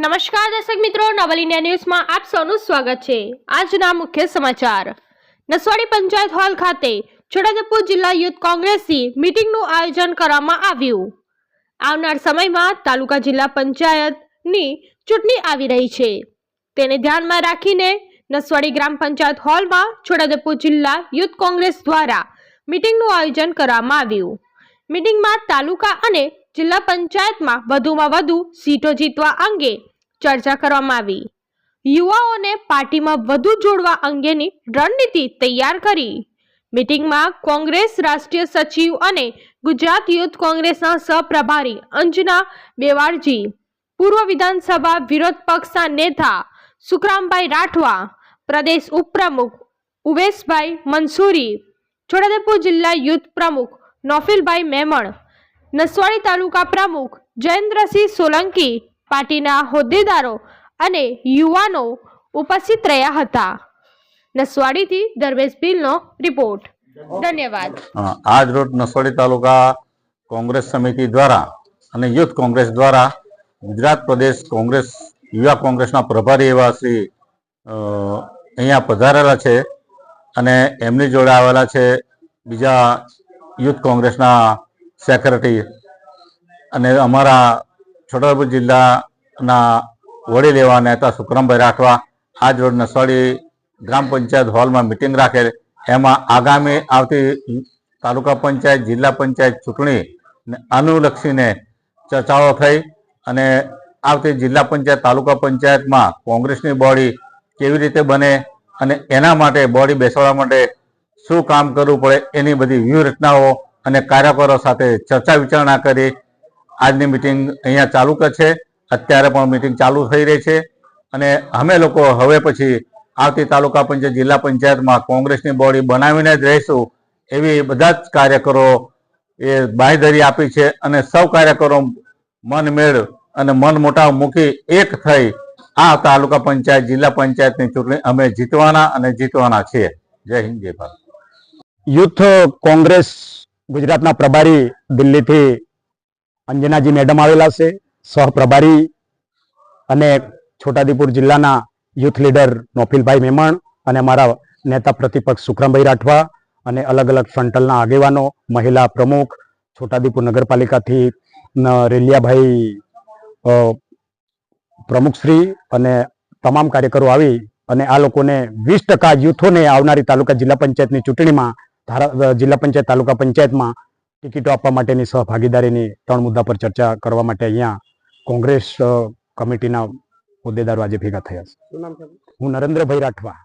નમસ્કાર દર્શક મિત્રો, નવલ ઇન્ડિયા ન્યૂઝમાં આપ સૌનું સ્વાગત છે। આજના મુખ્ય સમાચાર। નસવાડી પંચાયત હોલ ખાતે છોટાઉદેપુર જિલ્લા યુથ કોંગ્રેસની મીટિંગનું આયોજન કરવામાં આવ્યું। આવનાર સમયમાં તાલુકા જિલ્લા પંચાયતની ચૂંટણી આવી રહી છે, તેને ધ્યાનમાં રાખીને નસવાડી ગ્રામ પંચાયત હોલમાં છોટાઉદેપુર જિલ્લા યુથ કોંગ્રેસ દ્વારા મીટિંગનું આયોજન કરવામાં આવ્યું। મીટિંગમાં તાલુકા અને જિલ્લા પંચાયતમાં વધુમાં વધુ સીટો જીતવા અંગે ચર્ચા કરવામાં આવી। યુવાઓને પાર્ટીમાં વધુ જોડવા અંગેની રણનીતિ તૈયાર કરી। મીટિંગમાં કોંગ્રેસ રાષ્ટ્રીય સચિવ અને ગુજરાત યુથ કોંગ્રેસના સહપ્રભારી અંજના બેવારજી, પૂર્વ વિધાનસભા વિરોધ પક્ષના નેતા સુખરામભાઈ રાઠવા, પ્રદેશ ઉપપ્રમુખ ઉવેશભાઈ મંસૂરી, છોટાઉદેપુર જિલ્લા યુથ પ્રમુખ નોફિલભાઈ મેમણ, નસવાડી તાલુકા પ્રમુખ જયેન્દ્રસિંહ સોલંકી, પાર્ટીના હોદ્દેદારો અને યુવાનો ઉપસ્થિત રહ્યા હતા। નસવાડીથી દરવેશ ભીલનો રિપોર્ટ। ધન્યવાદ। આજ રોજ નસવાડી તાલુકા કોંગ્રેસ સમિતિ દ્વારા અને યુથ કોંગ્રેસ દ્વારા ગુજરાત પ્રદેશ કોંગ્રેસ યુવા કોંગ્રેસના પ્રભારી એવા શ્રી અહીંયા પધારેલા છે અને એમની જોડે આવેલા છે બીજા યુથ કોંગ્રેસના સેક્રેટરી અને અમારા છોટાઉદેપુર જિલ્લાના વડીલ એવા નેતા સુખરામભાઈ રાઠવા આજ રોજ નસવાડી ગ્રામ પંચાયત હોલમાં મિટિંગ રાખેલ। એમાં આગામી આવતી તાલુકા પંચાયત જિલ્લા પંચાયત ચૂંટણી અનુલક્ષીને ચર્ચાઓ થઈ અને આવતી જિલ્લા પંચાયત તાલુકા પંચાયતમાં કોંગ્રેસની બોડી કેવી રીતે બને અને એના માટે બોડી બેસાડવા માટે શું કામ કરવું પડે એની બધી વ્યૂહરચનાઓ અને કાર્યકરો સાથે ચર્ચા વિચારણા કરી આજની મિટિંગ અહીંયા ચાલુ છે। અત્યારે પણ મિટિંગ ચાલુ થઈ રહી છે અને અમે લોકો હવે પછી આવતી તાલુકા પંચાયત જિલ્લા પંચાયતમાં કોંગ્રેસની બોડી બનાવીને જ રહીશું એવી બધા જ કાર્યકરો એ બાંયધરી આપી છે અને સૌ કાર્યકરો મન મેળ અને મન મોટાવ મૂકી એક થઈ આ તાલુકા પંચાયત જિલ્લા પંચાયતની ચૂંટણી અમે જીતવાના છીએ। જય હિન્દ, જય ભારત। યુથ કોંગ્રેસ ગુજરાતના પ્રભારી દિલ્હીથી અંજનાજી મેડમ આવેલા છે, સહપ્રભારી અને છોટાઉદેપુર જિલ્લાના યુથ લીડર નોફિલભાઈ મેમણ અને અમારા નેતા પ્રતિપક્ષ સુખરામભાઈ રાઠવા અને અલગ અલગ ફ્રન્ટલના આગેવાનો, મહિલા પ્રમુખ, છોટાઉદેપુર નગરપાલિકાથી રેલિયાભાઈ પ્રમુખશ્રી અને તમામ કાર્યકરો આવી અને આ લોકોને 20% યુથોને આવનારી તાલુકા જિલ્લા પંચાયતની ચૂંટણીમાં જિલ્લા પંચાયત તાલુકા પંચાયતમાં ટિકિટો આપવા માટેની સહભાગીદારીની 3 મુદ્દા પર ચર્ચા કરવા માટે અહીંયા કોંગ્રેસ કમિટીના હોદ્દેદારો આજે ભેગા થયા છે। હું નરેન્દ્રભાઈ રાઠવા।